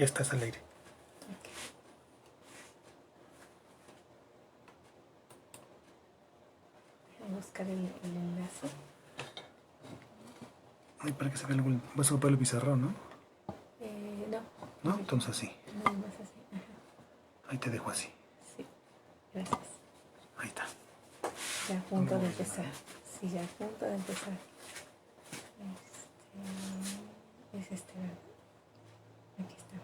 Ya estás al aire. Voy a buscar el enlace. Ay, para que se vea algo. Vas a ocupar el pizarrón, ¿no? No. ¿No? Entonces así. No, más así. Ajá. Ahí te dejo así. Sí, gracias. Ahí está. Ya a punto de empezar. Sí, ya a punto de empezar. Es este, ¿verdad? Aquí está.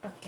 Ok.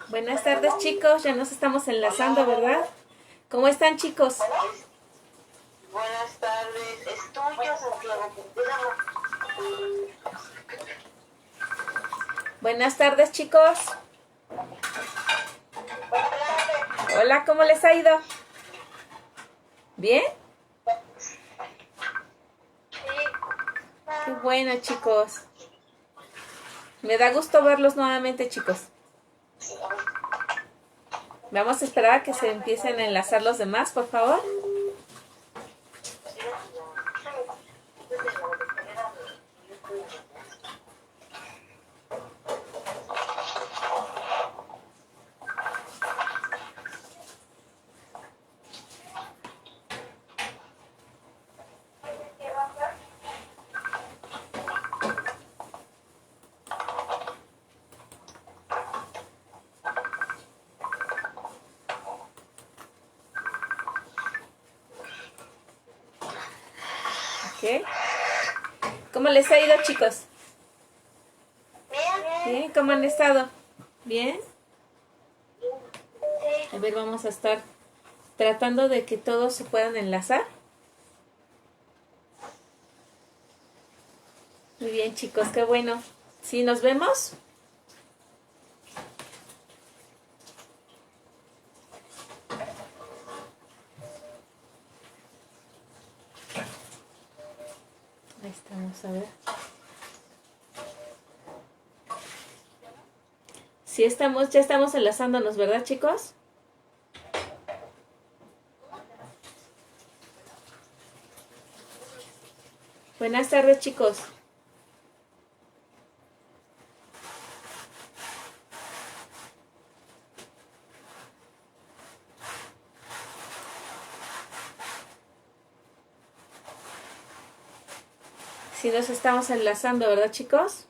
Buenas tardes, chicos. Ya nos estamos enlazando, ¿verdad? ¿Cómo están, chicos? Buenas tardes. Es tuyo, Santiago. Buenas tardes, chicos. Hola, ¿cómo les ha ido? ¿Bien? Qué bueno, chicos. Me da gusto verlos nuevamente, chicos. Vamos a esperar a que se empiecen a enlazar los demás, por favor. ¿Ok? ¿Cómo les ha ido, chicos? Bien, ¿cómo han estado? ¿Bien? A ver, vamos a estar tratando de que todos se puedan enlazar. Muy bien, chicos, qué bueno. ¿Sí nos vemos? Ahí estamos, a ver. Sí estamos, ya estamos enlazándonos, ¿verdad, chicos? Buenas tardes, chicos. Si nos estamos enlazando, ¿verdad, chicos?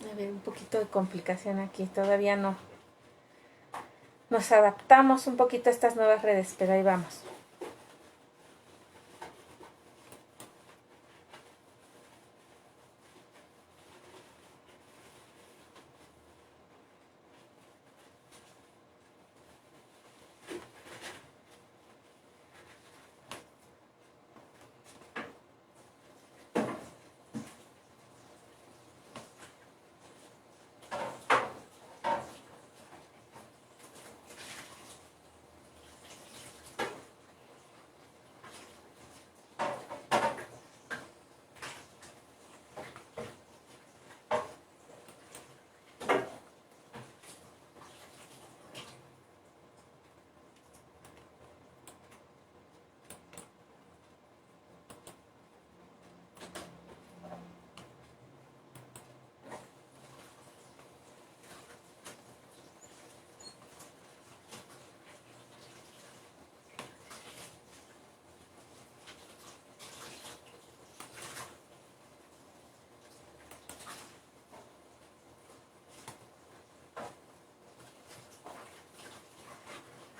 A ver, un poquito de complicación aquí. Todavía no. Nos adaptamos un poquito a estas nuevas redes, pero ahí vamos.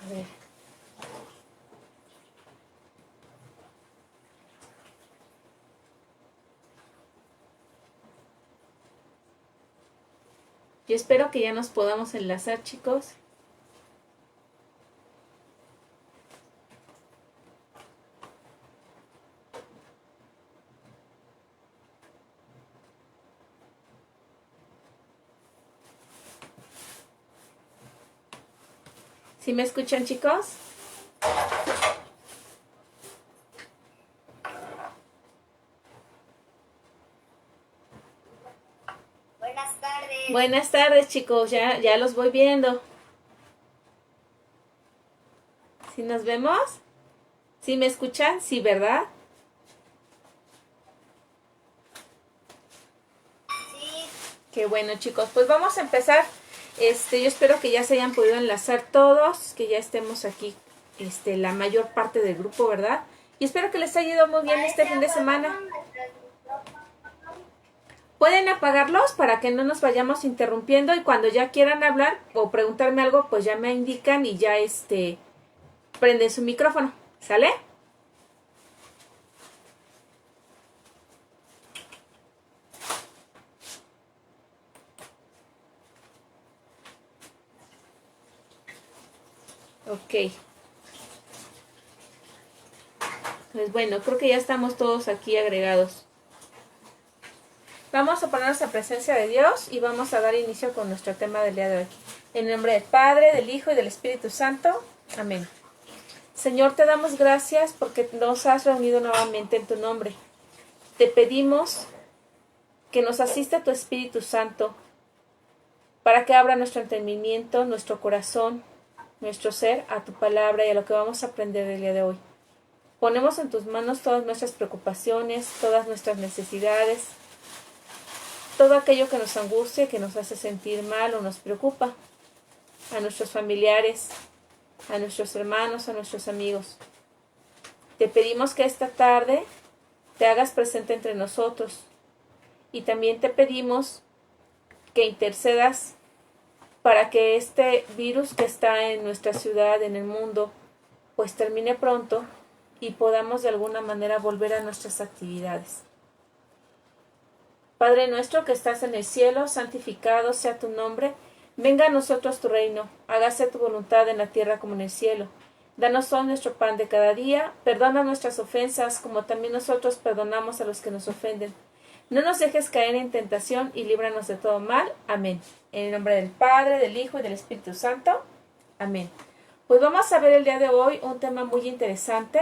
A ver. Yo espero que ya nos podamos enlazar, chicos. ¿Sí me escuchan, chicos? Buenas tardes. Buenas tardes, chicos. Ya los voy viendo. ¿Sí nos vemos? ¿Sí me escuchan? Sí, ¿verdad? Sí. Qué bueno, chicos. Pues vamos a empezar. Yo espero que ya se hayan podido enlazar todos, que ya estemos aquí, la mayor parte del grupo, ¿verdad? Y espero que les haya ido muy bien este fin de semana. Pueden apagarlos para que no nos vayamos interrumpiendo y cuando ya quieran hablar o preguntarme algo, pues ya me indican y ya prenden su micrófono. ¿Sale? Ok. Pues bueno, creo que ya estamos todos aquí agregados. Vamos a ponernos en presencia de Dios y vamos a dar inicio con nuestro tema del día de hoy. En el nombre del Padre, del Hijo y del Espíritu Santo. Amén. Señor, te damos gracias porque nos has reunido nuevamente en tu nombre. Te pedimos que nos asista tu Espíritu Santo para que abra nuestro entendimiento, nuestro corazón, nuestro ser a tu palabra y a lo que vamos a aprender el día de hoy. Ponemos en tus manos todas nuestras preocupaciones, todas nuestras necesidades, todo aquello que nos angustia, que nos hace sentir mal o nos preocupa, a nuestros familiares, a nuestros hermanos, a nuestros amigos. Te pedimos que esta tarde te hagas presente entre nosotros y también te pedimos que intercedas para que este virus que está en nuestra ciudad, en el mundo, pues termine pronto y podamos de alguna manera volver a nuestras actividades. Padre nuestro que estás en el cielo, santificado sea tu nombre. Venga a nosotros tu reino, hágase tu voluntad en la tierra como en el cielo. Danos hoy nuestro pan de cada día, perdona nuestras ofensas como también nosotros perdonamos a los que nos ofenden. No nos dejes caer en tentación y líbranos de todo mal. Amén. En el nombre del Padre, del Hijo y del Espíritu Santo. Amén. Pues vamos a ver el día de hoy un tema muy interesante,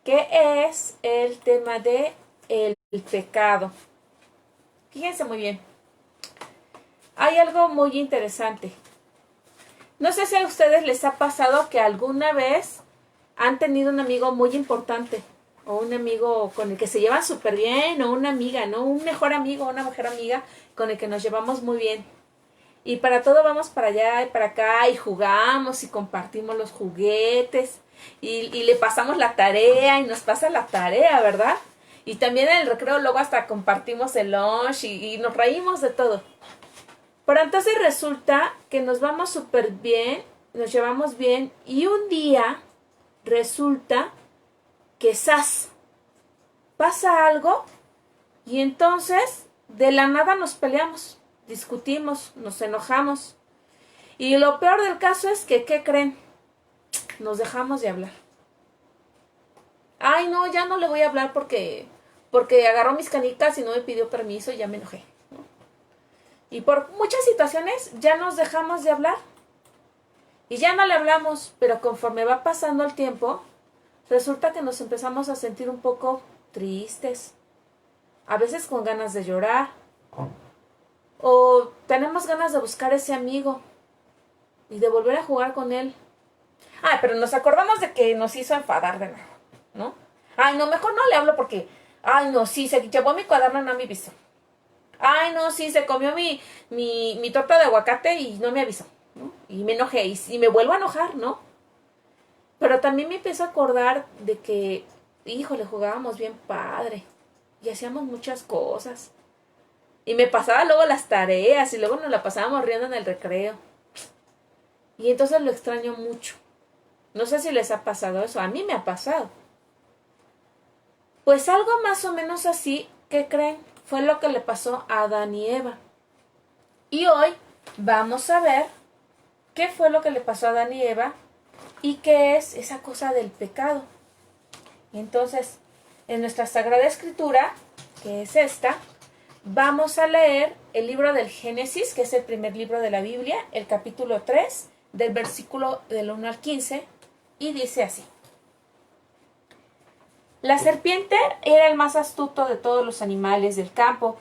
que es el tema de el pecado. Fíjense muy bien. Hay algo muy interesante. No sé si a ustedes les ha pasado que alguna vez han tenido un amigo muy importante, o un amigo con el que se llevan súper bien, o una amiga, ¿no? Un mejor amigo, una mejor amiga con el que nos llevamos muy bien. Y para todo vamos para allá y para acá y jugamos y compartimos los juguetes y le pasamos la tarea y nos pasa la tarea, ¿verdad? Y también en el recreo luego hasta compartimos el lunch y nos reímos de todo. Pero entonces resulta que nos vamos súper bien, nos llevamos bien y un día resulta que pasa algo y entonces de la nada nos peleamos, discutimos, nos enojamos. Y lo peor del caso es que, ¿qué creen? Nos dejamos de hablar. Ay, no, ya no le voy a hablar porque agarró mis canicas y no me pidió permiso y ya me enojé, ¿no? Y por muchas situaciones ya nos dejamos de hablar. Y ya no le hablamos, pero conforme va pasando el tiempo, resulta que nos empezamos a sentir un poco tristes. A veces con ganas de llorar. O tenemos ganas de buscar ese amigo y de volver a jugar con él. Ah, pero nos acordamos de que nos hizo enfadar de nuevo, ¿no? Ay, no, mejor no le hablo porque... Ay, no, sí, se llevó mi cuaderno y no me avisó. Ay, no, sí, se comió mi torta de aguacate y no me avisó, ¿no? Y me enojé y me vuelvo a enojar, ¿no? Pero también me empiezo a acordar de que, híjole, jugábamos bien padre y hacíamos muchas cosas. Y me pasaba luego las tareas y luego nos la pasábamos riendo en el recreo. Y entonces lo extraño mucho. No sé si les ha pasado eso. A mí me ha pasado. Pues algo más o menos así, ¿qué creen? Fue lo que le pasó a Adán y Eva. Y hoy vamos a ver qué fue lo que le pasó a Adán y Eva y qué es esa cosa del pecado. Y entonces, en nuestra Sagrada Escritura, que es esta, vamos a leer el libro del Génesis, que es el primer libro de la Biblia, el capítulo 3, del versículo del 1 al 15, y dice así. La serpiente era el más astuto de todos los animales del campo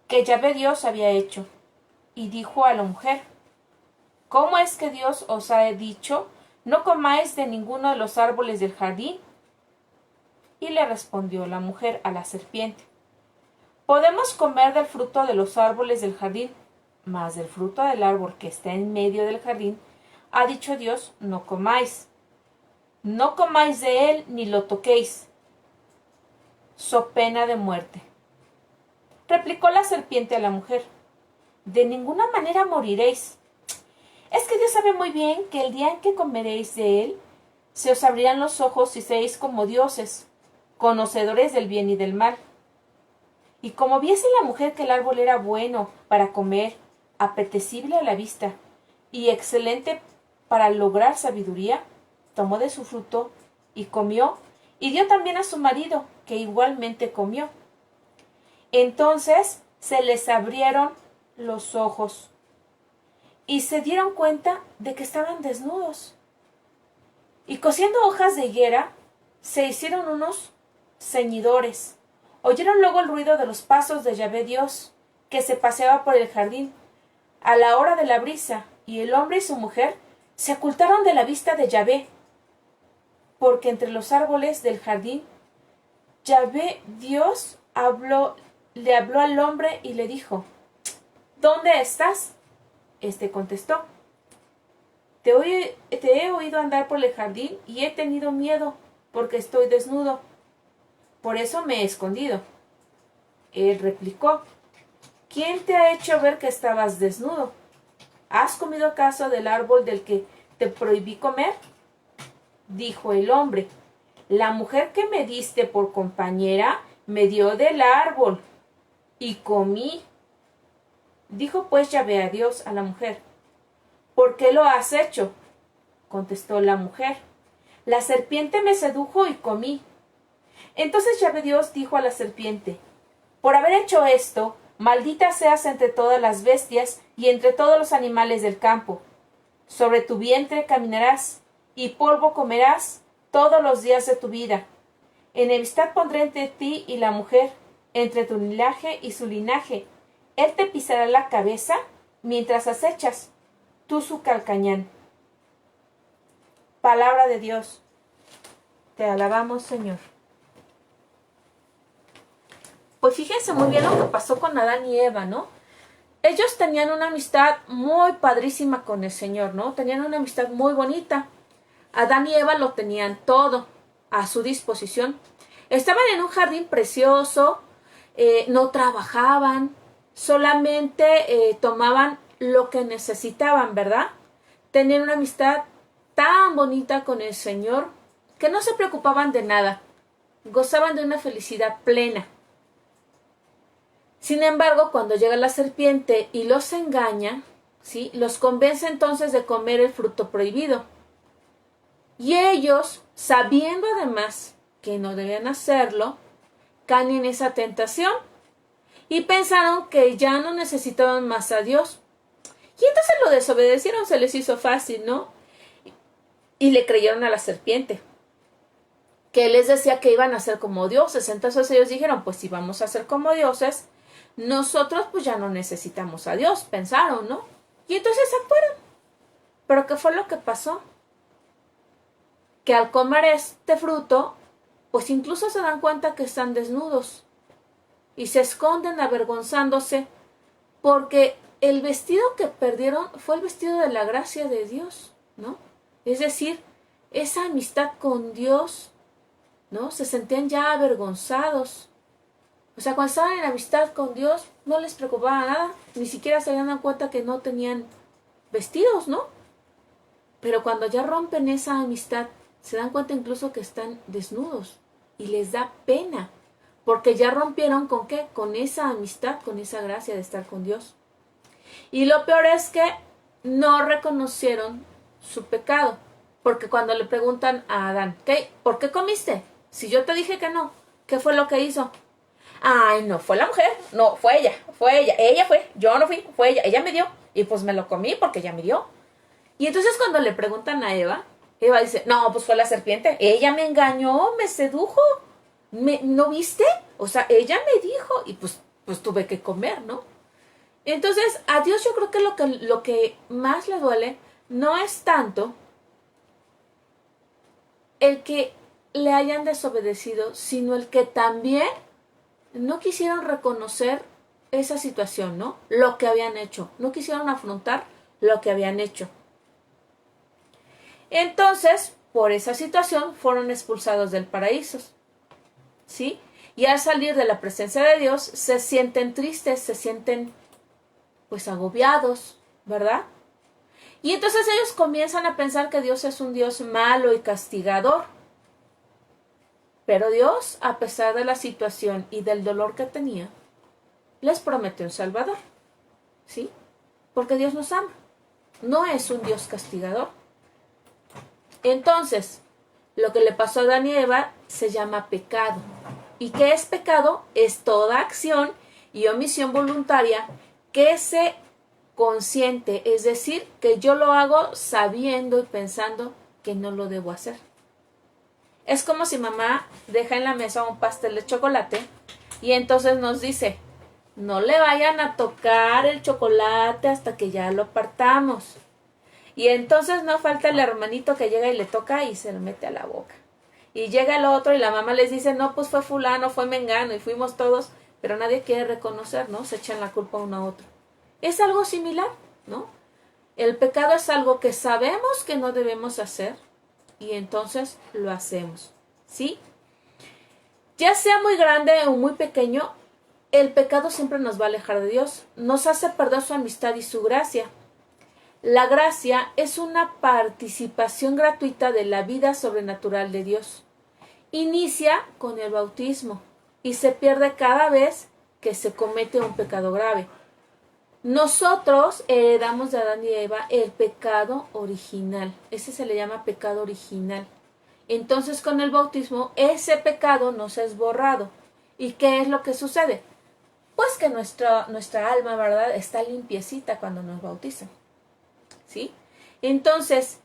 que Yahvé Dios había hecho, y dijo a la mujer, ¿cómo es que Dios os ha dicho, no comáis de ninguno de los árboles del jardín? Y le respondió la mujer a la serpiente, podemos comer del fruto de los árboles del jardín, mas del fruto del árbol que está en medio del jardín, ha dicho Dios, no comáis. No comáis de él ni lo toquéis, so pena de muerte. Replicó la serpiente a la mujer, de ninguna manera moriréis. Es que Dios sabe muy bien que el día en que comeréis de él, se os abrirán los ojos y seréis como dioses, conocedores del bien y del mal. Y como viese la mujer que el árbol era bueno para comer, apetecible a la vista, y excelente para lograr sabiduría, tomó de su fruto y comió, y dio también a su marido, que igualmente comió. Entonces se les abrieron los ojos, y se dieron cuenta de que estaban desnudos. Y cosiendo hojas de higuera, se hicieron unos ceñidores. Oyeron luego el ruido de los pasos de Yahvé Dios, que se paseaba por el jardín, a la hora de la brisa, y el hombre y su mujer se ocultaron de la vista de Yahvé, porque entre los árboles del jardín, Yahvé Dios le habló al hombre y le dijo, ¿dónde estás? Este contestó, te he oído andar por el jardín y he tenido miedo, porque estoy desnudo. Por eso me he escondido. Él replicó, ¿quién te ha hecho ver que estabas desnudo? ¿Has comido acaso del árbol del que te prohibí comer? Dijo el hombre, la mujer que me diste por compañera me dio del árbol y comí. Dijo pues Yahvé a Dios a la mujer, ¿por qué lo has hecho? Contestó la mujer, la serpiente me sedujo y comí. Entonces Yahvé Dios dijo a la serpiente, por haber hecho esto, maldita seas entre todas las bestias y entre todos los animales del campo. Sobre tu vientre caminarás, y polvo comerás todos los días de tu vida. Enemistad pondré entre ti y la mujer, entre tu linaje y su linaje. Él te pisará la cabeza mientras acechas, tú su calcañán. Palabra de Dios. Te alabamos, Señor. Pues fíjense muy bien lo que pasó con Adán y Eva, ¿no? Ellos tenían una amistad muy padrísima con el Señor, ¿no? Tenían una amistad muy bonita. Adán y Eva lo tenían todo a su disposición. Estaban en un jardín precioso, no trabajaban, solamente tomaban lo que necesitaban, ¿verdad? Tenían una amistad tan bonita con el Señor que no se preocupaban de nada, gozaban de una felicidad plena. Sin embargo, cuando llega la serpiente y los engaña, ¿sí?, los convence entonces de comer el fruto prohibido. Y ellos, sabiendo además que no debían hacerlo, caen en esa tentación y pensaron que ya no necesitaban más a Dios. Y entonces lo desobedecieron, se les hizo fácil, ¿no? Y le creyeron a la serpiente, que les decía que iban a ser como dioses. Entonces ellos dijeron, pues si vamos a ser como dioses, nosotros pues ya no necesitamos a Dios, pensaron, ¿no? Y entonces se fueron. Pero ¿qué fue lo que pasó? Que al comer este fruto, pues incluso se dan cuenta que están desnudos y se esconden avergonzándose porque el vestido que perdieron fue el vestido de la gracia de Dios, ¿no? Es decir, esa amistad con Dios, ¿no? Se sentían ya avergonzados. O sea, cuando estaban en amistad con Dios, no les preocupaba nada, ni siquiera se dieron cuenta que no tenían vestidos, ¿no? Pero cuando ya rompen esa amistad, se dan cuenta incluso que están desnudos y les da pena, porque ya rompieron ¿con qué? Con esa amistad, con esa gracia de estar con Dios. Y lo peor es que no reconocieron su pecado, porque cuando le preguntan a Adán, ¿qué? ¿Por qué comiste? Si yo te dije que no, ¿qué fue lo que hizo? Ay, no, fue la mujer, no, fue ella fue, yo no fui, fue ella me dio, y pues me lo comí porque ella me dio. Y entonces cuando le preguntan a Eva, Eva dice, no, pues fue la serpiente, ella me engañó, me sedujo, ¿no viste? O sea, ella me dijo, y pues tuve que comer, ¿no? Entonces, a Dios yo creo que lo que más le duele no es tanto el que le hayan desobedecido, sino el que también no quisieron reconocer esa situación, ¿no? Lo que habían hecho. No quisieron afrontar lo que habían hecho. Entonces, por esa situación, fueron expulsados del paraíso, ¿sí? Y al salir de la presencia de Dios, se sienten tristes, se sienten, pues, agobiados, ¿verdad? Y entonces ellos comienzan a pensar que Dios es un Dios malo y castigador. Pero Dios, a pesar de la situación y del dolor que tenía, les prometió un Salvador, ¿sí? Porque Dios nos ama, no es un Dios castigador. Entonces, lo que le pasó a Adán y Eva se llama pecado. ¿Y qué es pecado? Es toda acción y omisión voluntaria que se consiente, es decir, que yo lo hago sabiendo y pensando que no lo debo hacer. Es como si mamá deja en la mesa un pastel de chocolate y entonces nos dice, no le vayan a tocar el chocolate hasta que ya lo partamos. Y entonces no falta el hermanito que llega y le toca y se lo mete a la boca. Y llega el otro y la mamá les dice, no, pues fue fulano, fue mengano y fuimos todos, pero nadie quiere reconocer, ¿no? Se echan la culpa uno a otro. Es algo similar, ¿no? El pecado es algo que sabemos que no debemos hacer y entonces lo hacemos, ¿sí? Ya sea muy grande o muy pequeño, el pecado siempre nos va a alejar de Dios, nos hace perder su amistad y su gracia. La gracia es una participación gratuita de la vida sobrenatural de Dios. Inicia con el bautismo y se pierde cada vez que se comete un pecado grave. Nosotros heredamos de Adán y Eva el pecado original. Ese se le llama pecado original. Entonces, con el bautismo, ese pecado nos es borrado. ¿Y qué es lo que sucede? Pues que nuestra alma, ¿verdad?, está limpiecita cuando nos bautizan, ¿sí? Entonces,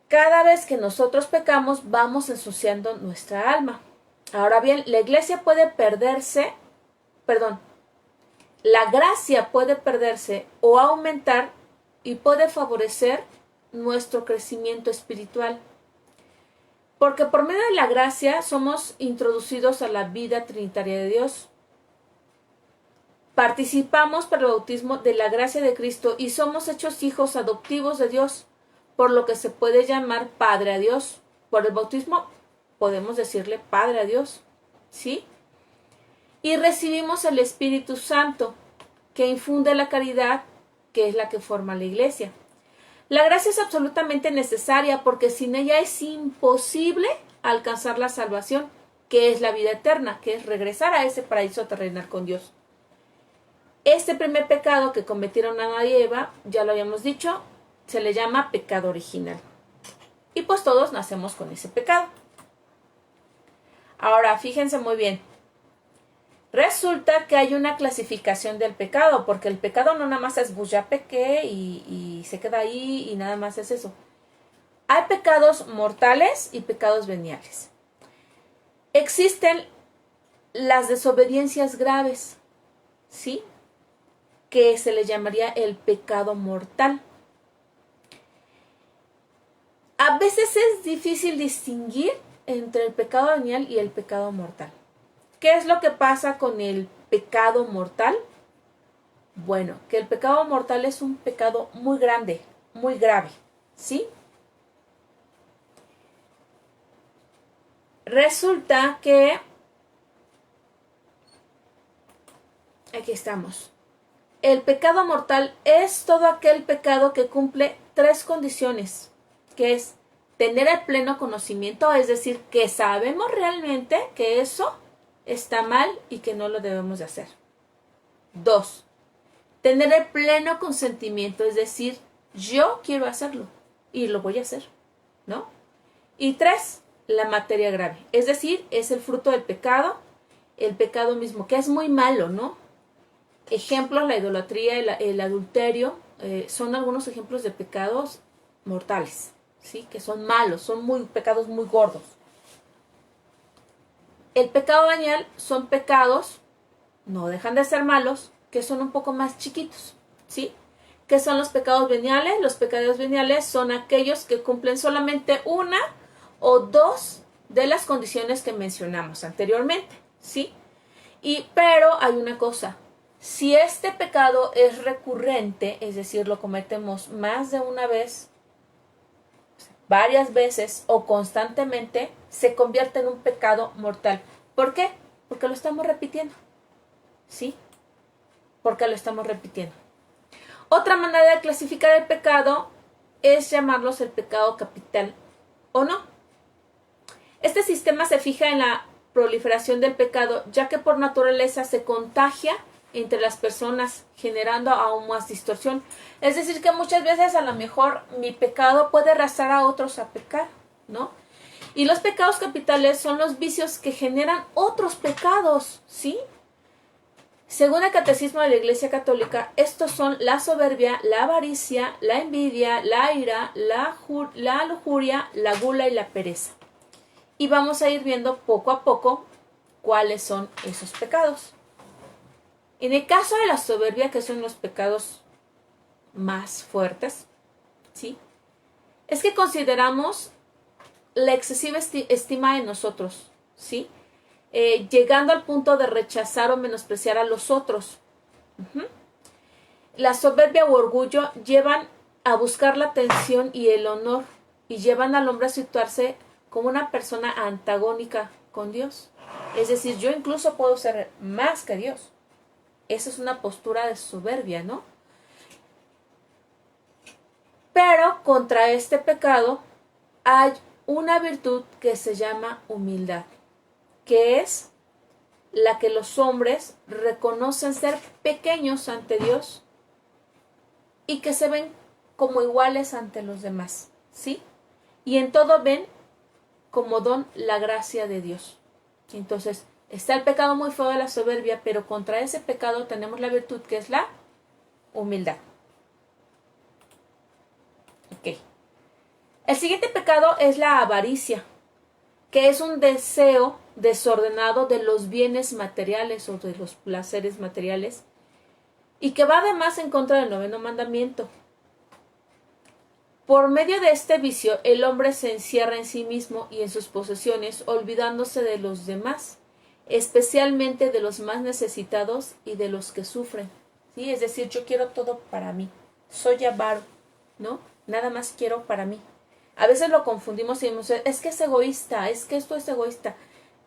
cada vez que nosotros pecamos, vamos ensuciando nuestra alma. Ahora bien, la gracia puede perderse o aumentar y puede favorecer nuestro crecimiento espiritual. Porque por medio de la gracia somos introducidos a la vida trinitaria de Dios. Participamos por el bautismo de la gracia de Cristo y somos hechos hijos adoptivos de Dios, por lo que se puede llamar Padre a Dios. Por el bautismo podemos decirle Padre a Dios, ¿sí? Y recibimos el Espíritu Santo, que infunde la caridad, que es la que forma la iglesia. La gracia es absolutamente necesaria porque sin ella es imposible alcanzar la salvación, que es la vida eterna, que es regresar a ese paraíso terrenal con Dios. Este primer pecado que cometieron Adán y Eva, ya lo habíamos dicho, se le llama pecado original. Y pues todos nacemos con ese pecado. Ahora, fíjense muy bien. Resulta que hay una clasificación del pecado, porque el pecado no nada más es pues ya pequé y se queda ahí y nada más es eso. Hay pecados mortales y pecados veniales. Existen las desobediencias graves, ¿sí? Que se le llamaría el pecado mortal. A veces es difícil distinguir entre el pecado venial y el pecado mortal. ¿Qué es lo que pasa con el pecado mortal? Bueno, que el pecado mortal es un pecado muy grande, muy grave, ¿sí? Resulta que aquí estamos. El pecado mortal es todo aquel pecado que cumple 3 condiciones, que es tener el pleno conocimiento, es decir, que sabemos realmente que eso está mal y que no lo debemos de hacer. 2. Tener el pleno consentimiento, es decir, yo quiero hacerlo y lo voy a hacer, ¿no? Y 3, la materia grave, es decir, es el fruto del pecado, el pecado mismo, que es muy malo, ¿no? Ejemplos, la idolatría, el adulterio, son algunos ejemplos de pecados mortales, ¿sí? Que son malos, son pecados muy gordos. El pecado venial son pecados, no dejan de ser malos, que son un poco más chiquitos, ¿sí? ¿Qué son los pecados veniales? Los pecados veniales son aquellos que cumplen solamente una o dos de las condiciones que mencionamos anteriormente, ¿sí? Pero hay una cosa. Si este pecado es recurrente, es decir, lo cometemos más de una vez, varias veces o constantemente, se convierte en un pecado mortal. ¿Por qué? Porque lo estamos repitiendo. ¿Sí? Porque lo estamos repitiendo. Otra manera de clasificar el pecado es llamarlos el pecado capital o no. Este sistema se fija en la proliferación del pecado, ya que por naturaleza se contagia entre las personas, generando aún más distorsión. Es decir, que muchas veces a lo mejor mi pecado puede arrastrar a otros a pecar, ¿no? Y los pecados capitales son los vicios que generan otros pecados, ¿sí? Según el Catecismo de la Iglesia Católica, estos son la soberbia, la avaricia, la envidia, la ira, la lujuria, la gula y la pereza. Y vamos a ir viendo poco a poco cuáles son esos pecados. En el caso de la soberbia, que son los pecados más fuertes, ¿sí? Es que consideramos la excesiva estima en nosotros, ¿sí? Llegando al punto de rechazar o menospreciar a los otros. La soberbia u orgullo llevan a buscar la atención y el honor y llevan al hombre a situarse como una persona antagónica con Dios. Es decir, yo incluso puedo ser más que Dios. Esa es una postura de soberbia, ¿no? Pero contra este pecado hay una virtud que se llama humildad, que es la que los hombres reconocen ser pequeños ante Dios y que se ven como iguales ante los demás, ¿sí? Y en todo ven como don la gracia de Dios. Entonces, está el pecado muy feo de la soberbia, pero contra ese pecado tenemos la virtud que es la humildad. Ok. El siguiente pecado es la avaricia, que es un deseo desordenado de los bienes materiales o de los placeres materiales y que va además en contra del 9º mandamiento. Por medio de este vicio, el hombre se encierra en sí mismo y en sus posesiones, olvidándose de los demás, especialmente de los más necesitados y de los que sufren. ¿Sí? Es decir, yo quiero todo para mí. Soy avaro, ¿no? Nada más quiero para mí. A veces lo confundimos y decimos, es que es egoísta, es que esto es egoísta.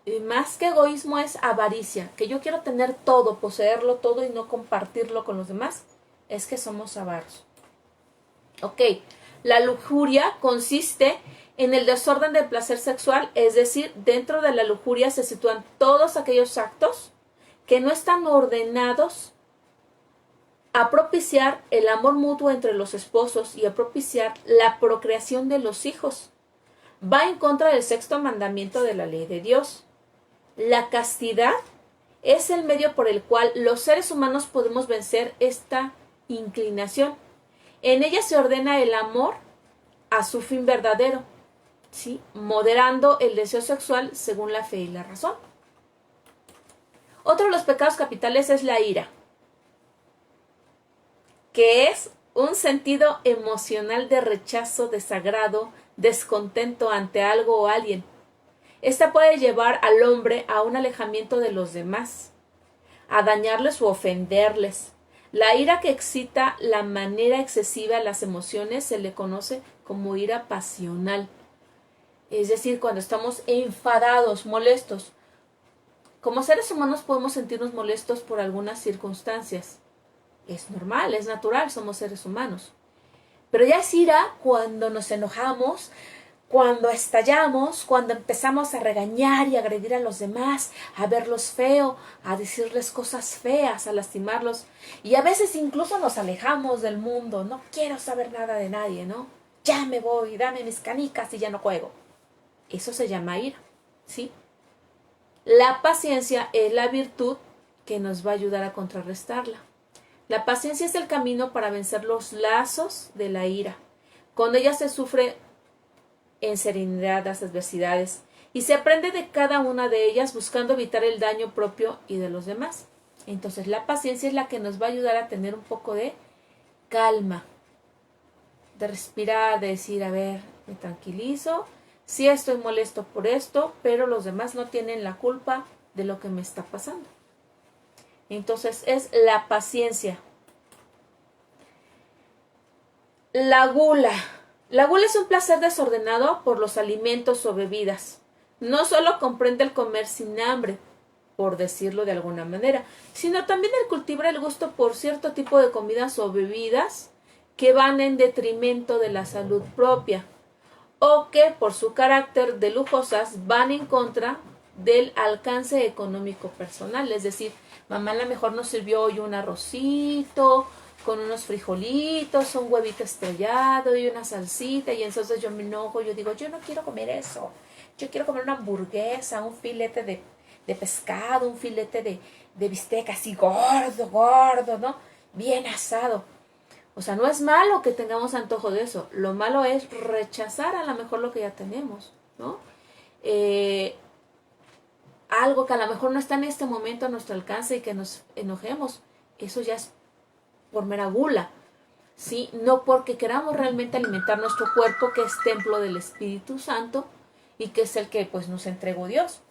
Y más que egoísmo es avaricia, que yo quiero tener todo, poseerlo todo y no compartirlo con los demás. Es que somos avaros. Ok, la lujuria consiste en el desorden del placer sexual, es decir, dentro de la lujuria se sitúan todos aquellos actos que no están ordenados a propiciar el amor mutuo entre los esposos y a propiciar la procreación de los hijos. Va en contra del sexto mandamiento de la ley de Dios. La castidad es el medio por el cual los seres humanos podemos vencer esta inclinación. En ella se ordena el amor a su fin verdadero, ¿sí? Moderando el deseo sexual según la fe y la razón. Otro de los pecados capitales es la ira, que es un sentido emocional de rechazo, desagrado, descontento ante algo o alguien. Esta puede llevar al hombre a un alejamiento de los demás, a dañarles u ofenderles. La ira que excita la manera excesiva de las emociones se le conoce como ira pasional. Es decir, cuando estamos enfadados, molestos. Como seres humanos podemos sentirnos molestos por algunas circunstancias. Es normal, es natural, somos seres humanos. Pero ya es ira cuando nos enojamos, cuando estallamos, cuando empezamos a regañar y agredir a los demás, a verlos feo, a decirles cosas feas, a lastimarlos. Y a veces incluso nos alejamos del mundo. No quiero saber nada de nadie, ¿no? Ya me voy, dame mis canicas y ya no juego. Eso se llama ira, ¿sí? La paciencia es la virtud que nos va a ayudar a contrarrestarla. La paciencia es el camino para vencer los lazos de la ira. Con ella se sufre en serenidad las adversidades y se aprende de cada una de ellas buscando evitar el daño propio y de los demás. Entonces la paciencia es la que nos va a ayudar a tener un poco de calma, de respirar, de decir, a ver, me tranquilizo, sí estoy molesto por esto, pero los demás no tienen la culpa de lo que me está pasando. Entonces es la paciencia. La gula. La gula es un placer desordenado por los alimentos o bebidas. No solo comprende el comer sin hambre, por decirlo de alguna manera, sino también el cultivar el gusto por cierto tipo de comidas o bebidas que van en detrimento de la salud propia o que por su carácter de lujosas van en contra del alcance económico personal. Es decir, mamá a lo mejor nos sirvió hoy un arrocito con unos frijolitos, un huevito estrellado y una salsita, y entonces yo me enojo, yo digo, yo no quiero comer eso, yo quiero comer una hamburguesa, un filete de pescado, un filete de bistec así gordo, ¿no? Bien asado. O sea, no es malo que tengamos antojo de eso, lo malo es rechazar a lo mejor lo que ya tenemos, ¿no? Algo que a lo mejor no está en este momento a nuestro alcance y que nos enojemos, eso ya es por mera gula, ¿sí? No porque queramos realmente alimentar nuestro cuerpo, que es templo del Espíritu Santo y que es el que pues nos entregó Dios.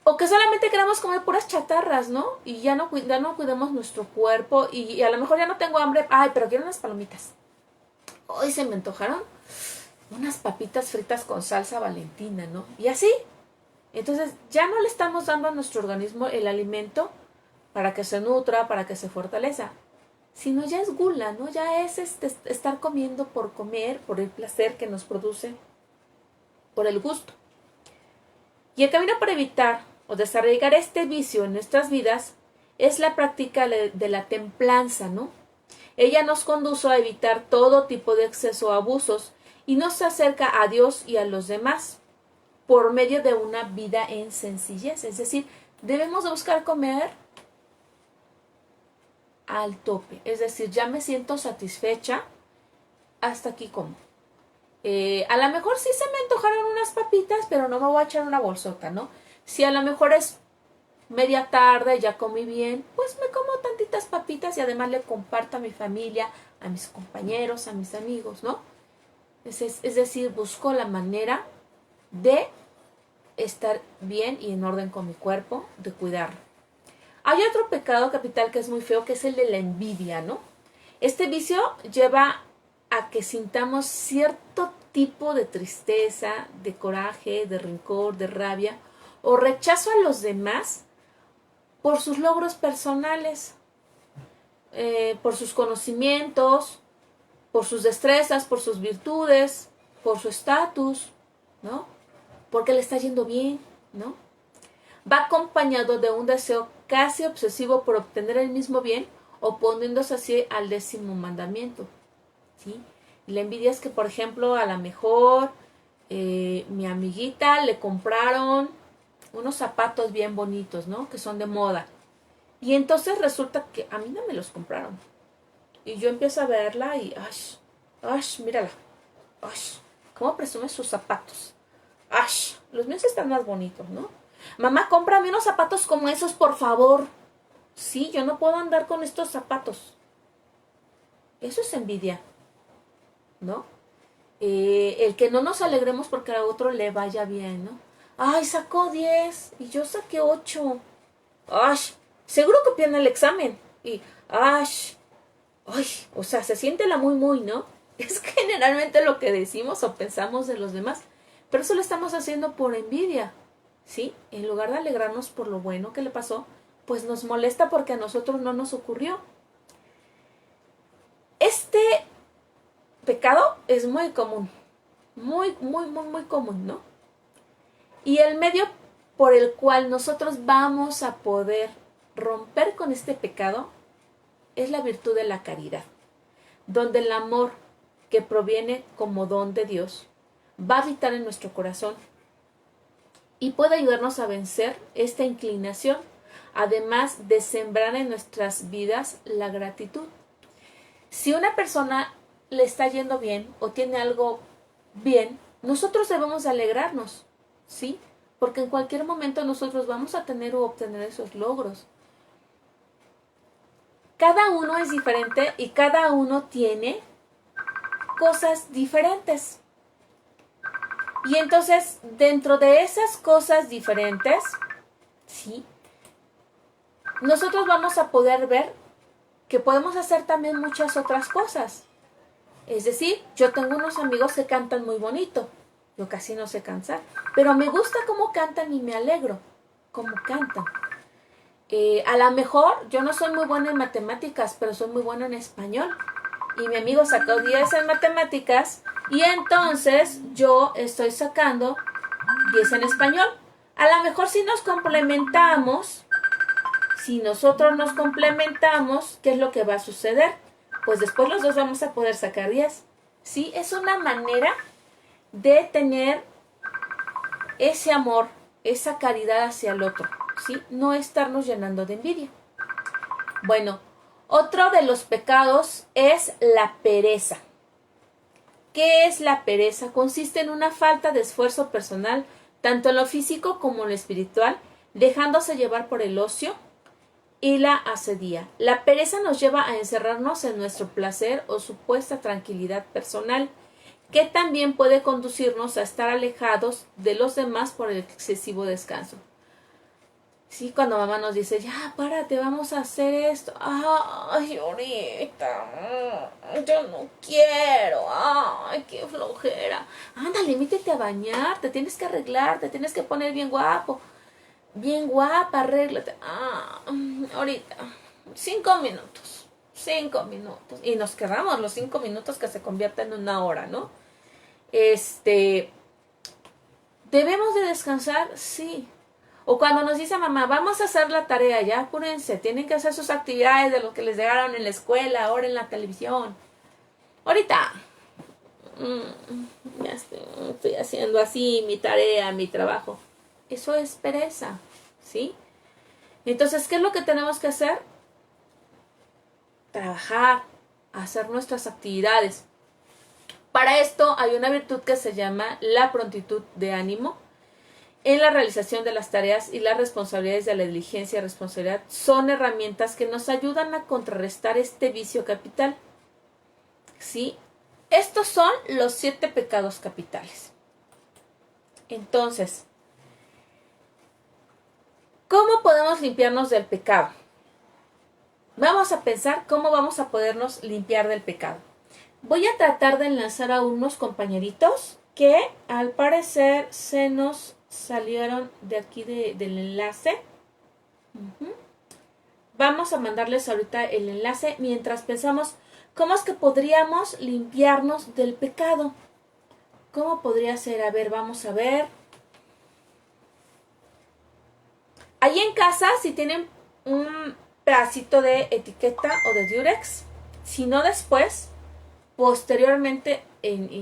O que solamente queramos comer puras chatarras, ¿no? Y ya no cuidemos nuestro cuerpo y a lo mejor ya no tengo hambre, ay, pero quiero unas palomitas. Hoy se me antojaron unas papitas fritas con salsa Valentina, ¿no? Y así. Entonces ya no le estamos dando a nuestro organismo el alimento para que se nutra, para que se fortalezca, sino ya es gula, ¿no? Ya es estar comiendo por comer, por el placer que nos produce, por el gusto. Y el camino para evitar o desarraigar este vicio en nuestras vidas es la práctica de la templanza, ¿no? Ella nos conduce a evitar todo tipo de exceso o abusos y nos acerca a Dios y a los demás por medio de una vida en sencillez. Es decir, debemos de buscar comer al tope. Es decir, ya me siento satisfecha, hasta aquí como. A lo mejor sí se me antojaron unas papitas, pero no me voy a echar una bolsota, ¿no? Si a lo mejor es media tarde, ya comí bien, pues me como tantitas papitas y además le comparto a mi familia, a mis compañeros, a mis amigos, ¿no? Es decir, busco la manera de estar bien y en orden con mi cuerpo, de cuidarlo. Hay otro pecado capital que es muy feo, que es el de la envidia, ¿no? Este vicio lleva a que sintamos cierto tipo de tristeza, de coraje, de rencor, de rabia o rechazo a los demás por sus logros personales, por sus conocimientos, por sus destrezas, por sus virtudes, por su estatus, ¿no? Porque le está yendo bien, ¿no? Va acompañado de un deseo casi obsesivo por obtener el mismo bien, oponiéndose así al 10º mandamiento, ¿sí? Y la envidia es que, por ejemplo, a lo mejor mi amiguita le compraron unos zapatos bien bonitos, ¿no? Que son de moda. Y entonces resulta que a mí no me los compraron. Y yo empiezo a verla y, mírala, cómo presume sus zapatos. Los míos están más bonitos, ¿no? Mamá, cómprame unos zapatos como esos, por favor. Sí, yo no puedo andar con estos zapatos. Eso es envidia, ¿no? El que no nos alegremos porque a otro le vaya bien, ¿no? Ay, sacó 10 y yo saqué 8. Seguro copió en el examen. Y, o sea, se siente la muy, ¿no? Es generalmente lo que decimos o pensamos de los demás. Pero eso lo estamos haciendo por envidia, ¿sí? En lugar de alegrarnos por lo bueno que le pasó, pues nos molesta porque a nosotros no nos ocurrió. Este pecado es muy común, muy común, ¿no? Y el medio por el cual nosotros vamos a poder romper con este pecado es la virtud de la caridad, donde el amor que proviene como don de Dios va a habitar en nuestro corazón y puede ayudarnos a vencer esta inclinación, además de sembrar en nuestras vidas la gratitud. Si una persona le está yendo bien o tiene algo bien, nosotros debemos alegrarnos, ¿sí? Porque en cualquier momento nosotros vamos a tener o obtener esos logros. Cada uno es diferente y cada uno tiene cosas diferentes. Y entonces, dentro de esas cosas diferentes, ¿sí? Nosotros vamos a poder ver que podemos hacer también muchas otras cosas. Es decir, yo tengo unos amigos que cantan muy bonito. Yo casi no sé cantar, pero me gusta cómo cantan y me alegro cómo cantan. A lo mejor yo no soy muy buena en matemáticas, pero soy muy buena en español. Y mi amigo sacó 10 en matemáticas y entonces yo estoy sacando 10 en español. A lo mejor si nos complementamos, si nosotros nos complementamos, ¿qué es lo que va a suceder? Pues después los dos vamos a poder sacar 10. ¿Sí? Es una manera de tener ese amor, esa caridad hacia el otro, ¿sí? No estarnos llenando de envidia. Bueno, otro de los pecados es la pereza. ¿Qué es la pereza? Consiste en una falta de esfuerzo personal, tanto en lo físico como en lo espiritual, dejándose llevar por el ocio y la asedía. La pereza nos lleva a encerrarnos en nuestro placer o supuesta tranquilidad personal, que también puede conducirnos a estar alejados de los demás por el excesivo descanso. Sí, cuando mamá nos dice, ya, párate, vamos a hacer esto. Ay, ahorita, yo no quiero. Ay, qué flojera. Ándale, métete a bañar, te tienes que arreglar, te tienes que poner bien guapo. Bien guapa, arréglate. Ahorita, 5 minutos. 5 minutos. Y nos quedamos los 5 minutos que se convierten en una hora, ¿no? ¿Debemos de descansar? Sí. O cuando nos dice mamá, vamos a hacer la tarea, ya apúrense, tienen que hacer sus actividades de lo que les dejaron en la escuela, ahora en la televisión. Ahorita, ya estoy haciendo así mi tarea, mi trabajo. Eso es pereza, ¿sí? Entonces, ¿qué es lo que tenemos que hacer? Trabajar, hacer nuestras actividades. Para esto hay una virtud que se llama la prontitud de ánimo. En la realización de las tareas y las responsabilidades de la diligencia y responsabilidad son herramientas que nos ayudan a contrarrestar este vicio capital. ¿Sí? estos son los 7 pecados capitales. Entonces, ¿cómo podemos limpiarnos del pecado? Vamos a pensar cómo vamos a podernos limpiar del pecado. Voy a tratar de enlazar a unos compañeritos que al parecer se nos salieron de aquí del enlace. Vamos a mandarles ahorita el enlace mientras pensamos cómo es que podríamos limpiarnos del pecado. ¿Cómo podría ser? A ver, vamos a ver. Ahí en casa, si tienen un pedacito de etiqueta o de Durex, si no después, posteriormente,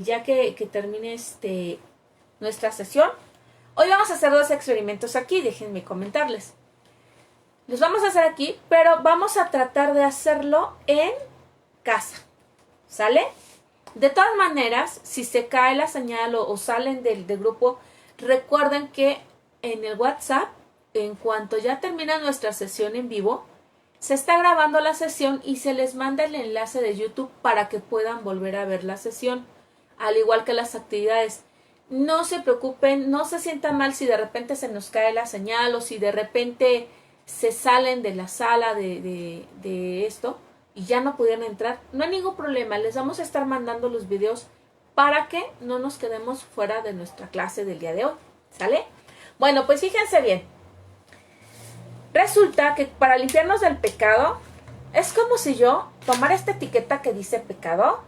ya que termine nuestra sesión, hoy vamos a hacer 2 experimentos aquí, déjenme comentarles. Los vamos a hacer aquí, pero vamos a tratar de hacerlo en casa, ¿sale? De todas maneras, si se cae la señal o salen del grupo, recuerden que en el WhatsApp, en cuanto ya termina nuestra sesión en vivo, se está grabando la sesión y se les manda el enlace de YouTube para que puedan volver a ver la sesión, al igual que las actividades. No se preocupen, no se sientan mal si de repente se nos cae la señal o si de repente se salen de la sala de esto y ya no pudieron entrar. No hay ningún problema, les vamos a estar mandando los videos para que no nos quedemos fuera de nuestra clase del día de hoy, ¿sale? Bueno, pues fíjense bien. Resulta que para limpiarnos del pecado, es como si yo tomara esta etiqueta que dice pecado,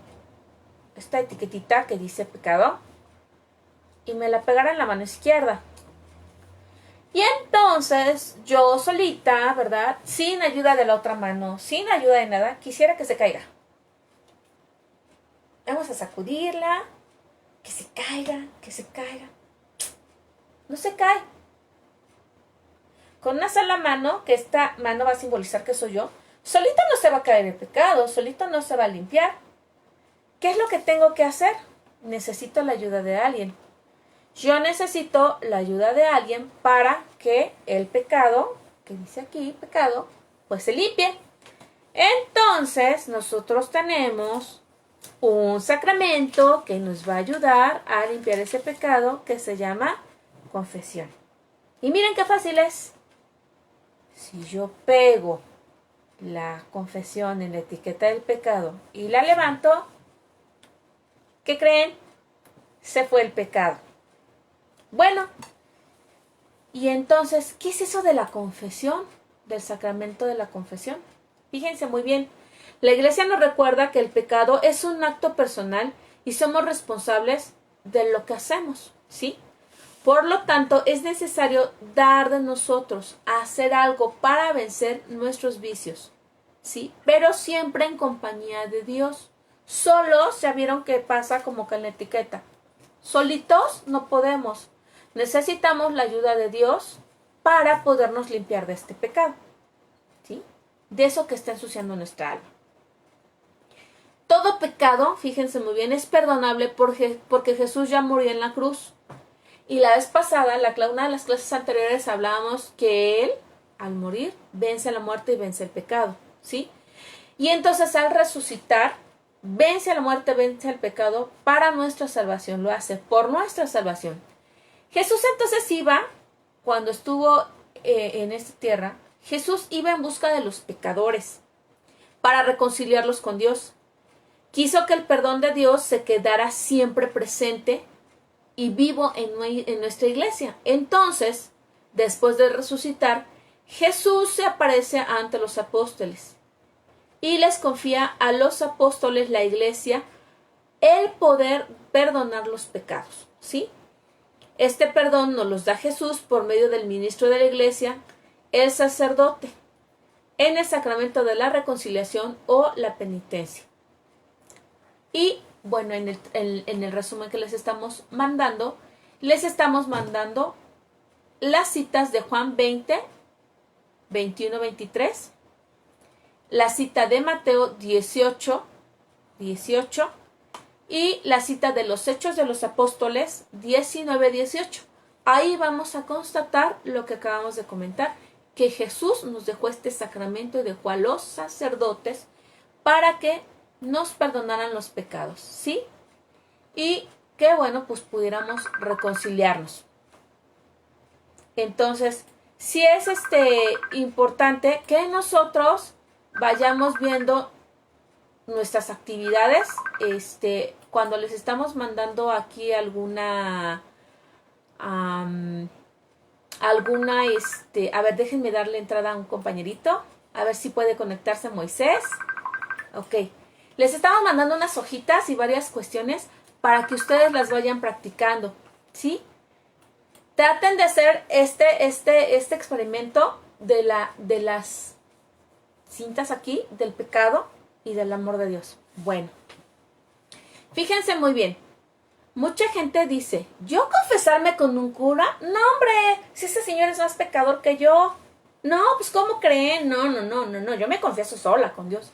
esta etiquetita que dice pecado, y me la pegara en la mano izquierda. Y entonces yo solita, ¿verdad? Sin ayuda de la otra mano, sin ayuda de nada, quisiera que se caiga. Vamos a sacudirla, que se caiga, que se caiga. No se cae. Con una sola mano, que esta mano va a simbolizar que soy yo, solito no se va a caer el pecado, solito no se va a limpiar. ¿Qué es lo que tengo que hacer? Necesito la ayuda de alguien. Yo necesito la ayuda de alguien para que el pecado, que dice aquí, pecado, pues se limpie. Entonces, nosotros tenemos un sacramento que nos va a ayudar a limpiar ese pecado que se llama confesión. Y miren qué fácil es. Si yo pego la confesión en la etiqueta del pecado y la levanto, ¿qué creen? Se fue el pecado. Bueno, y entonces, ¿qué es eso de la confesión? Del sacramento de la confesión. Fíjense muy bien, la Iglesia nos recuerda que el pecado es un acto personal y somos responsables de lo que hacemos, ¿sí? Por lo tanto, es necesario dar de nosotros, hacer algo para vencer nuestros vicios, ¿sí? Pero siempre en compañía de Dios. Solos, ya vieron que pasa como que en la etiqueta. Solitos no podemos. Necesitamos la ayuda de Dios para podernos limpiar de este pecado, ¿sí? De eso que está ensuciando nuestra alma. Todo pecado, fíjense muy bien, es perdonable porque Jesús ya murió en la cruz. Y la vez pasada, una de las clases anteriores, hablábamos que Él, al morir, vence la muerte y vence el pecado, ¿sí? Y entonces al resucitar, vence a la muerte, vence el pecado para nuestra salvación, lo hace por nuestra salvación. Jesús entonces iba, cuando estuvo en esta tierra, Jesús iba en busca de los pecadores para reconciliarlos con Dios. Quiso que el perdón de Dios se quedara siempre presente y vivo en nuestra iglesia. Entonces, después de resucitar, Jesús se aparece ante los apóstoles y les confía a los apóstoles, la iglesia, el poder perdonar los pecados, ¿sí? Este perdón nos los da Jesús por medio del ministro de la iglesia, el sacerdote, en el sacramento de la reconciliación o la penitencia. Y bueno, en el resumen que les estamos mandando las citas de Juan 20, 21, 23, la cita de Mateo 18, 18 y la cita de los Hechos de los Apóstoles 19, 18. Ahí vamos a constatar lo que acabamos de comentar, que Jesús nos dejó este sacramento y dejó a los sacerdotes para que nos perdonaran los pecados, ¿sí? y que, bueno, pues pudiéramos reconciliarnos. Entonces, sí es importante que nosotros vayamos viendo nuestras actividades, cuando les estamos mandando aquí alguna, a ver, déjenme darle entrada a un compañerito, a ver si puede conectarse Moisés. Ok, les estamos mandando unas hojitas y varias cuestiones para que ustedes las vayan practicando, ¿sí? Traten de hacer este experimento de las cintas aquí, del pecado y del amor de Dios. Bueno, fíjense muy bien. Mucha gente dice, ¿yo confesarme con un cura? No, hombre, si ese señor es más pecador que yo. No, pues ¿cómo creen? No, yo me confieso sola con Dios.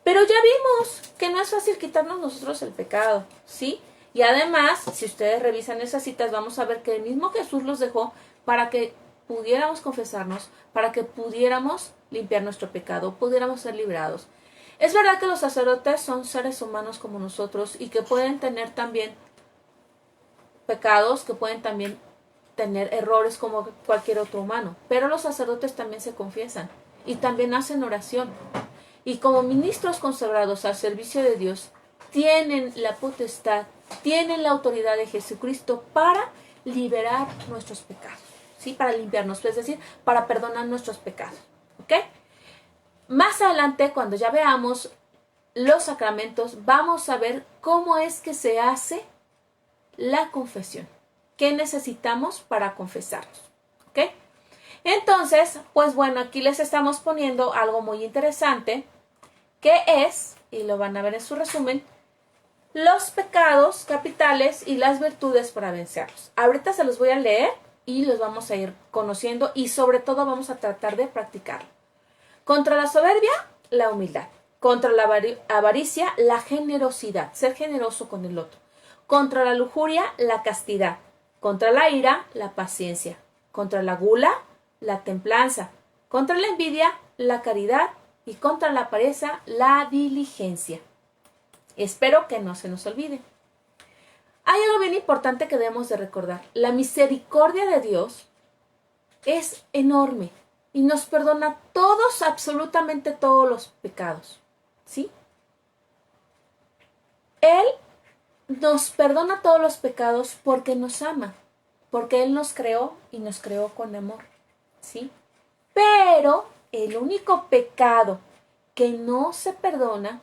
Pero ya vimos que no es fácil quitarnos nosotros el pecado, ¿sí? Y además, si ustedes revisan esas citas, vamos a ver que el mismo Jesús los dejó para que pudiéramos confesarnos, para que pudiéramos limpiar nuestro pecado, pudiéramos ser librados. Es verdad que los sacerdotes son seres humanos como nosotros y que pueden tener también pecados, que pueden también tener errores como cualquier otro humano, pero los sacerdotes también se confiesan y también hacen oración. Y como ministros consagrados al servicio de Dios, tienen la potestad, tienen la autoridad de Jesucristo para liberar nuestros pecados, ¿sí? Para limpiarnos, es decir, para perdonar nuestros pecados, ¿ok? Más adelante, cuando ya veamos los sacramentos, vamos a ver cómo es que se hace la confesión. ¿Qué necesitamos para confesarnos? ¿Ok? Entonces, pues bueno, aquí les estamos poniendo algo muy interesante, que es, y lo van a ver en su resumen, los pecados capitales y las virtudes para vencerlos. Ahorita se los voy a leer y los vamos a ir conociendo y sobre todo vamos a tratar de practicarlo. Contra la soberbia, la humildad. Contra la avaricia, la generosidad, ser generoso con el otro. Contra la lujuria, la castidad. Contra la ira, la paciencia. Contra la gula, la templanza. Contra la envidia, la caridad. Y contra la pereza, la diligencia. Espero que no se nos olvide. Hay algo bien importante que debemos de recordar. La misericordia de Dios es enorme y nos perdona todos, absolutamente todos los pecados. ¿Sí? Él nos perdona todos los pecados porque nos ama, porque Él nos creó y nos creó con amor, ¿sí? Pero el único pecado que no se perdona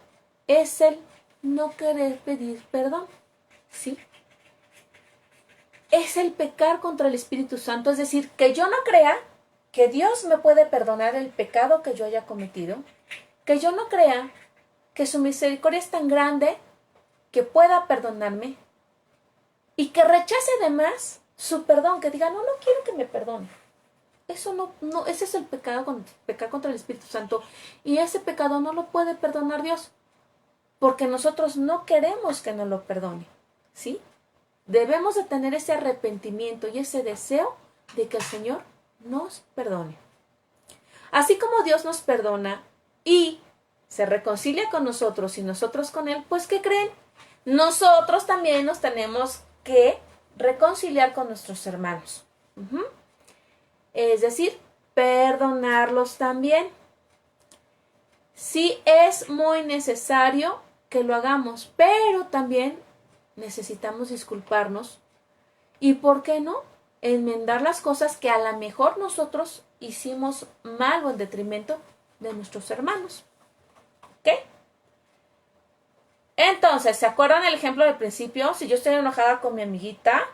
es el no querer pedir perdón, ¿sí? Es el pecar contra el Espíritu Santo, es decir, que yo no crea que Dios me puede perdonar el pecado que yo haya cometido, que yo no crea que su misericordia es tan grande que pueda perdonarme y que rechace además su perdón, que diga, no quiero que me perdone. Eso no, ese es el pecado, pecar contra el Espíritu Santo, y ese pecado no lo puede perdonar Dios, porque nosotros no queremos que nos lo perdone, ¿sí? Debemos de tener ese arrepentimiento y ese deseo de que el Señor nos perdone. Así como Dios nos perdona y se reconcilia con nosotros y nosotros con Él, pues ¿qué creen? Nosotros también nos tenemos que reconciliar con nuestros hermanos. Es decir, perdonarlos también. Sí es muy necesario que lo hagamos, pero también necesitamos disculparnos y, ¿por qué no?, enmendar las cosas que a lo mejor nosotros hicimos mal o en detrimento de nuestros hermanos. ¿Ok? Entonces, ¿se acuerdan el ejemplo del principio? Si yo estoy enojada con mi amiguita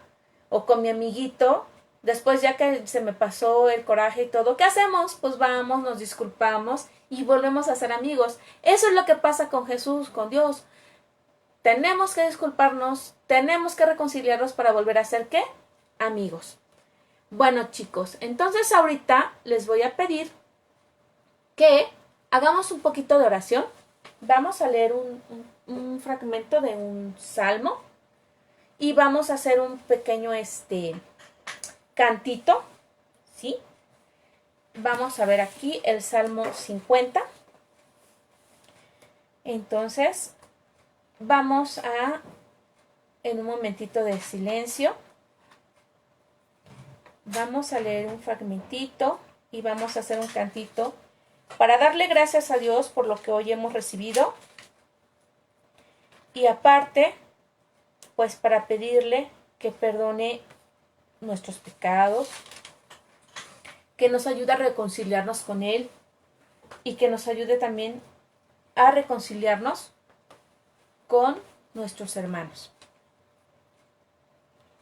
o con mi amiguito, después ya que se me pasó el coraje y todo, ¿qué hacemos? Pues vamos, nos disculpamos y volvemos a ser amigos. Eso es lo que pasa con Jesús, con Dios. Tenemos que disculparnos, tenemos que reconciliarnos para volver a ser, ¿qué? Amigos. Bueno, chicos, entonces ahorita les voy a pedir que hagamos un poquito de oración. Vamos a leer un fragmento de un salmo y vamos a hacer un pequeño cantito, ¿sí? Vamos a ver aquí el Salmo 50. Entonces, vamos a en un momentito de silencio. Vamos a leer un fragmentito y vamos a hacer un cantito para darle gracias a Dios por lo que hoy hemos recibido. Y aparte, pues para pedirle que perdone nuestros pecados, que nos ayude a reconciliarnos con Él y que nos ayude también a reconciliarnos con nuestros hermanos.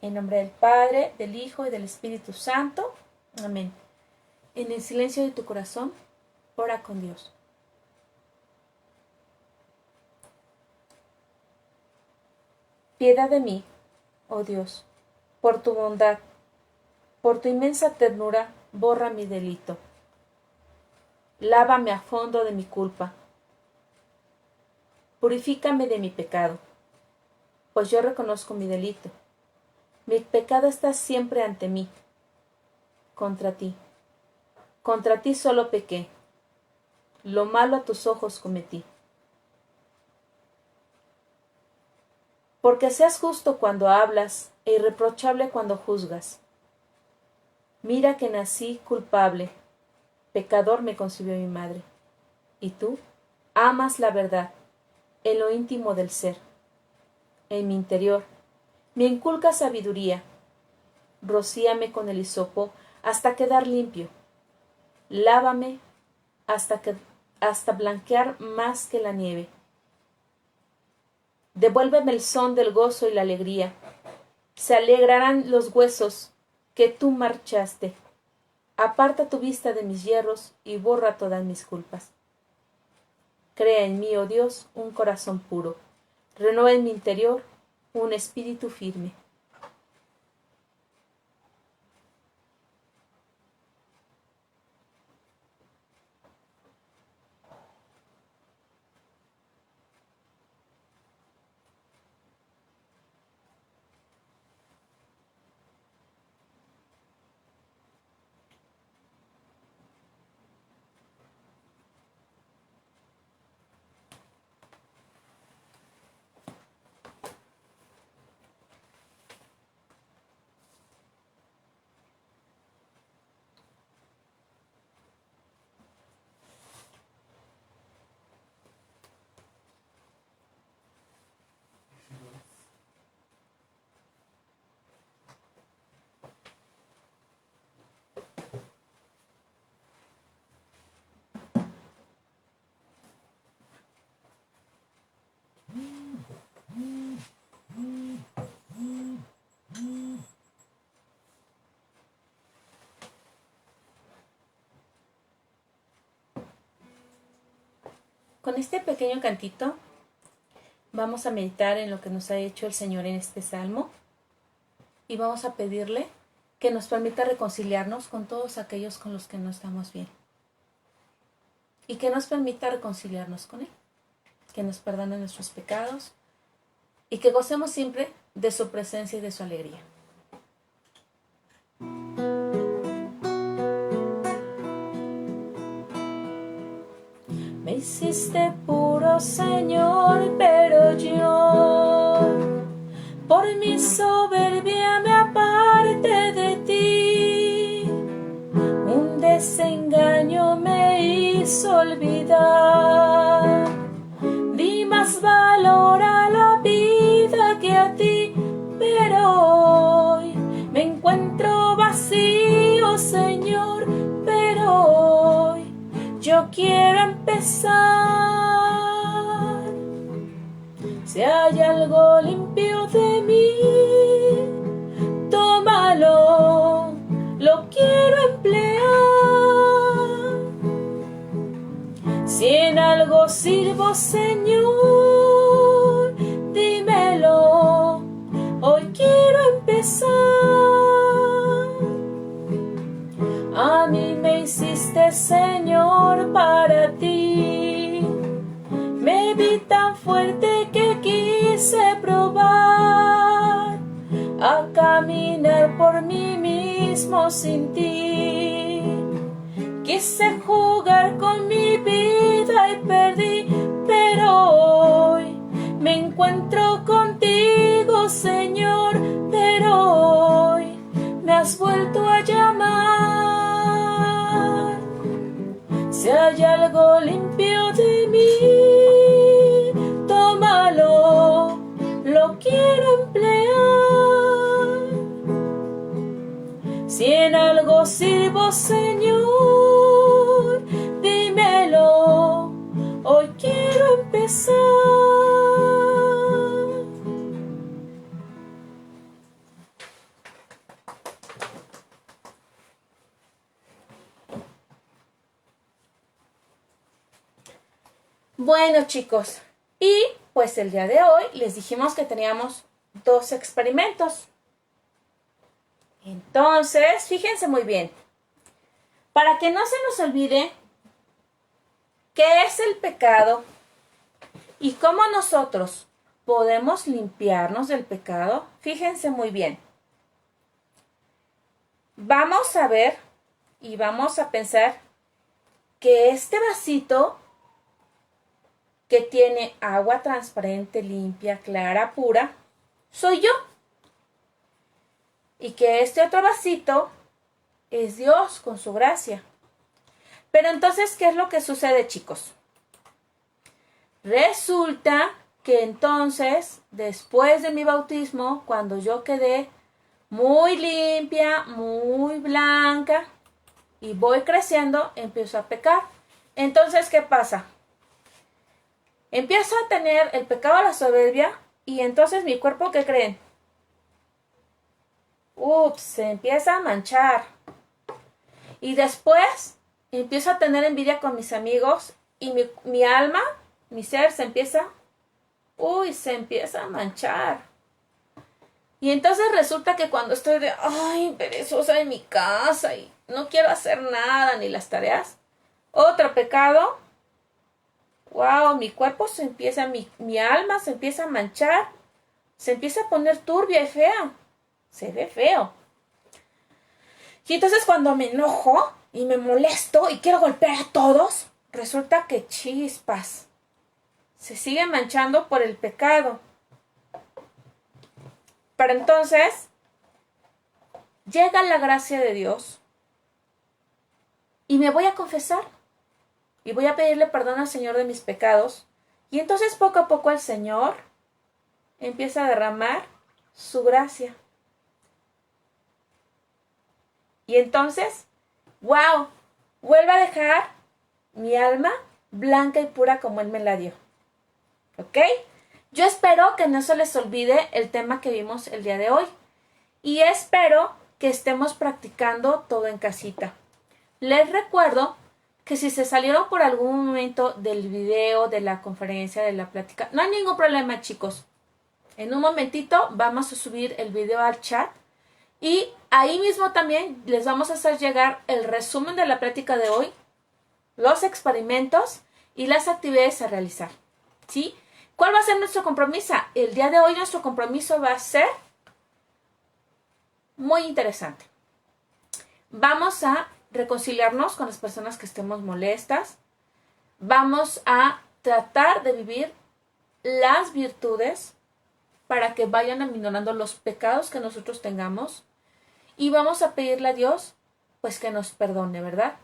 En nombre del Padre, del Hijo y del Espíritu Santo. Amén. En el silencio de tu corazón, ora con Dios. Piedad de mí, oh Dios, por tu bondad, por tu inmensa ternura, borra mi delito. Lávame a fondo de mi culpa. Purifícame de mi pecado, pues yo reconozco mi delito. Mi pecado está siempre ante mí. Contra ti solo pequé. Lo malo a tus ojos cometí. Porque seas justo cuando hablas e irreprochable cuando juzgas. Mira que nací culpable, pecador me concibió mi madre. Y tú amas la verdad en lo íntimo del ser. En mi interior me inculca sabiduría. Rocíame con el hisopo hasta quedar limpio. Lávame hasta blanquear más que la nieve. Devuélveme el son del gozo y la alegría. Se alegrarán los huesos que tú marchaste. Aparta tu vista de mis yerros y borra todas mis culpas. Crea en mí, oh Dios, un corazón puro. Renueva en mi interior un espíritu firme. Con este pequeño cantito vamos a meditar en lo que nos ha hecho el Señor en este salmo y vamos a pedirle que nos permita reconciliarnos con todos aquellos con los que no estamos bien y que nos permita reconciliarnos con Él, que nos perdone nuestros pecados y que gocemos siempre de su presencia y de su alegría. Me hiciste puro, Señor, pero yo por mi soberbia me aparté de ti. Un desengaño me hizo olvidar. Di más valor a la vida que a ti, pero hoy me encuentro vacío, Señor, pero hoy yo quiero empezar. Si hay algo limpio de mí, tómalo, lo quiero emplear. Si en algo sirvo, Señor, dímelo, hoy quiero empezar. A mí me hiciste, Señor, para ti. Me vi tan fuerte que quise probar a caminar por mí mismo sin ti. Quise jugar con mi vida y perdí, pero hoy me encuentro contigo, Señor. has vuelto a llamar. Si hay algo limpio de mí, tómalo, lo quiero emplear. Si en algo sirvo, Señor, dímelo, hoy quiero empezar. Bueno, chicos, y pues el día de hoy les dijimos que teníamos 2 experimentos. Entonces, fíjense muy bien. Para que no se nos olvide qué es el pecado y cómo nosotros podemos limpiarnos del pecado, fíjense muy bien. Vamos a ver y vamos a pensar que este vasito que tiene agua transparente, limpia, clara, pura, soy yo. Y que este otro vasito es Dios con su gracia. Pero entonces, ¿qué es lo que sucede, chicos? Resulta que entonces, después de mi bautismo, cuando yo quedé muy limpia, muy blanca, y voy creciendo, empiezo a pecar. Entonces, ¿qué pasa? Empiezo a tener el pecado de la soberbia y entonces mi cuerpo, ¿qué creen? Se empieza a manchar. Y después empiezo a tener envidia con mis amigos y mi alma, mi ser se empieza a manchar. Y entonces resulta que cuando estoy perezosa en mi casa y no quiero hacer nada ni las tareas, otro pecado. Mi cuerpo mi alma se empieza a manchar, se empieza a poner turbia y fea, se ve feo. Y entonces cuando me enojo y me molesto y quiero golpear a todos, resulta que chispas, se sigue manchando por el pecado. Pero entonces llega la gracia de Dios y me voy a confesar. Y voy a pedirle perdón al Señor de mis pecados. Y entonces poco a poco el Señor empieza a derramar su gracia. Y entonces, vuelve a dejar mi alma blanca y pura como Él me la dio. ¿Ok? Yo espero que no se les olvide el tema que vimos el día de hoy. Y espero que estemos practicando todo en casita. Les recuerdo que si se salieron por algún momento del video, de la conferencia, de la plática, no hay ningún problema, chicos. En un momentito vamos a subir el video al chat y ahí mismo también les vamos a hacer llegar el resumen de la plática de hoy, los experimentos y las actividades a realizar. ¿Sí? ¿Cuál va a ser nuestro compromiso? El día de hoy nuestro compromiso va a ser muy interesante. Vamos a reconciliarnos con las personas que estemos molestas. Vamos a tratar de vivir las virtudes para que vayan aminorando los pecados que nosotros tengamos. Y vamos a pedirle a Dios, pues que nos perdone, ¿verdad?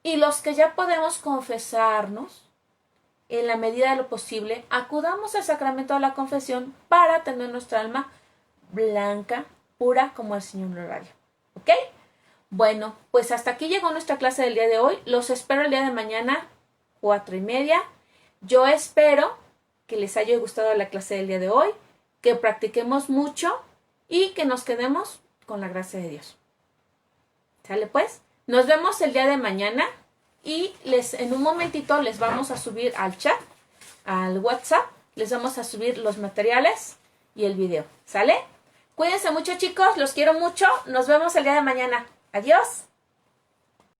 Y los que ya podemos confesarnos, en la medida de lo posible, acudamos al sacramento de la confesión para tener nuestra alma blanca, pura, como el Señor lo haría. ¿Ok? Bueno, pues hasta aquí llegó nuestra clase del día de hoy. Los espero el día de mañana, 4:30. Yo espero que les haya gustado la clase del día de hoy, que practiquemos mucho y que nos quedemos con la gracia de Dios. ¿Sale pues? Nos vemos el día de mañana y en un momentito les vamos a subir al chat, al WhatsApp, les vamos a subir los materiales y el video. ¿Sale? Cuídense mucho, chicos, los quiero mucho. Nos vemos el día de mañana. Adiós.